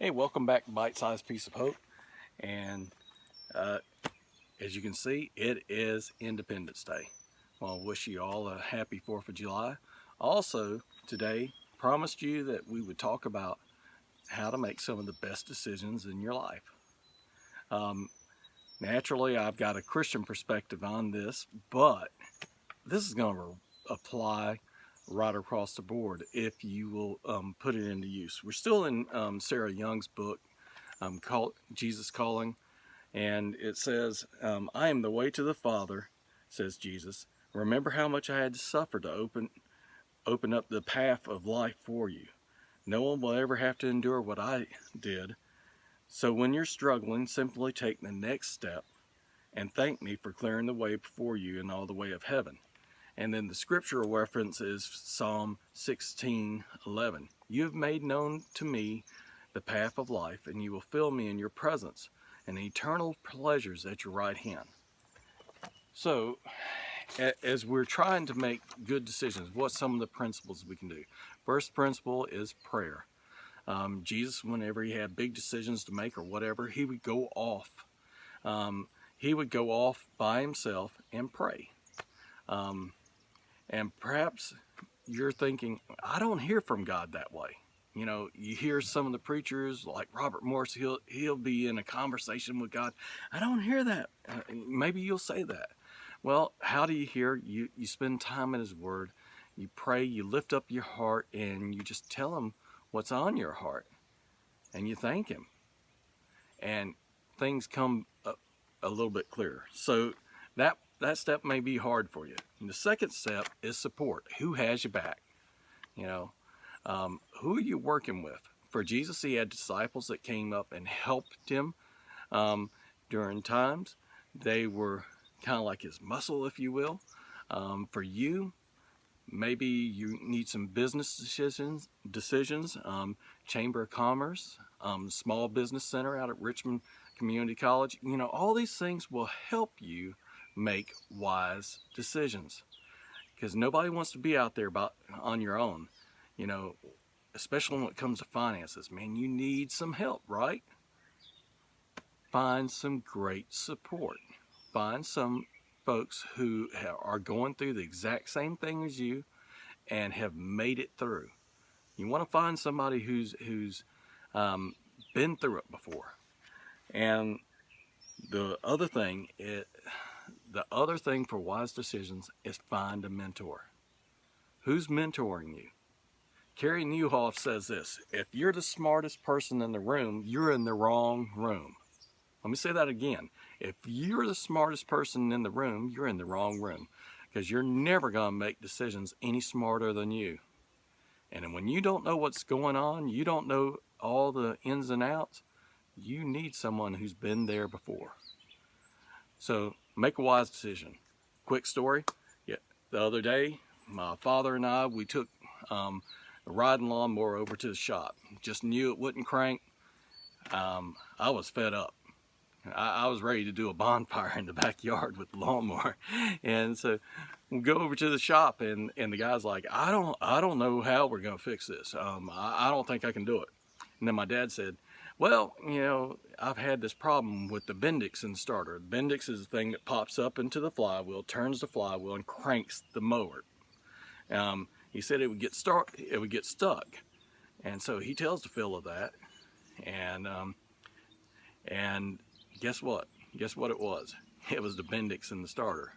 Hey, welcome back to Bite Sized Piece of Hope. And as you can see, it is Independence Day. Well, I wish you all a happy 4th of July. Also, today, promised you that we would talk about how to make some of the best decisions in your life. Naturally, I've got a Christian perspective on this, but this is going to apply right across the board if you will put it into use. We're still in Sarah Young's book, Jesus Calling, and it says, I am the way to the Father, says Jesus. Remember how much I had to suffer to open up the path of life for you. No one will ever have to endure what I did. So when you're struggling, simply take the next step and thank me for clearing the way before you in all the way of heaven. And then the scriptural reference is Psalm 16:11. You have made known to me the path of life, and you will fill me in your presence and eternal pleasures at your right hand. So, as we're trying to make good decisions, what's some of the principles we can do? First principle is prayer. Jesus, whenever he had big decisions to make or whatever, he would go off. He would go off by himself and pray. And perhaps you're thinking, I don't hear from God that way. You know, you hear some of the preachers like Robert Morris, he'll be in a conversation with God. I don't hear that. Maybe you'll say that. Well, how do you hear? You spend time in his word. You pray, you lift up your heart, and you just tell him what's on your heart. And you thank him. And things come a little bit clearer. So that step may be hard for you. And the second step is support. Who has your back? You know, who are you working with? For Jesus, he had disciples that came up and helped him during times. They were kind of like his muscle, if you will. For you, maybe you need some business decisions. Chamber of Commerce, Small Business Center out at Richmond Community College. You know, all these things will help you make wise decisions, because nobody wants to be out there on your own, you know, especially when it comes to finances. Man, you need some help, right? Find some great support. Find some folks who are going through the exact same thing as you and have made it through. You want to find somebody who's been through it before. And the other thing for wise decisions is find a mentor. Who's mentoring you? Carey Nieuwhof says this: if you're the smartest person in the room, you're in the wrong room. Let me say that again. If you're the smartest person in the room, you're in the wrong room, because you're never going to make decisions any smarter than you. And when you don't know what's going on, you don't know all the ins and outs, you need someone who's been there before. So make a wise decision. Quick story. Yeah, the other day, my father and I, we took a riding lawnmower over to the shop. Just knew it wouldn't crank. I was fed up. I was ready to do a bonfire in the backyard with the lawnmower. And so we go over to the shop, and the guy's like, I don't know how we're going to fix this. I don't think I can do it. And then my dad said, well, you know, I've had this problem with the Bendix in the starter. The Bendix is the thing that pops up into the flywheel, turns the flywheel, and cranks the mower. He said it would get stuck. And so he tells the fella that. And guess what? Guess what it was? It was the Bendix in the starter.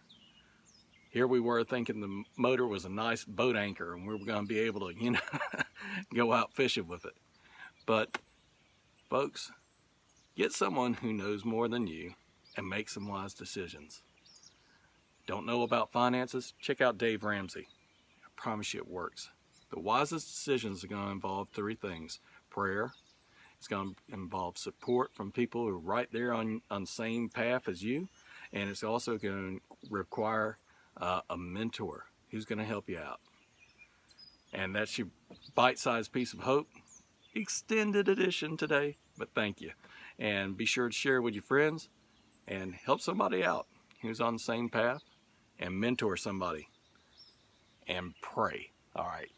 Here we were thinking the motor was a nice boat anchor and we were going to be able to, you know, go out fishing with it. But folks, get someone who knows more than you and make some wise decisions. Don't know about finances? Check out Dave Ramsey. I promise you it works. The wisest decisions are going to involve three things: prayer. It's going to involve support from people who are right there on the same path as you. And it's also going to require a mentor who's going to help you out. And that's your bite-sized piece of hope. Extended edition today, but thank you. And be sure to share with your friends and help somebody out who's on the same path, and mentor somebody and pray. All right.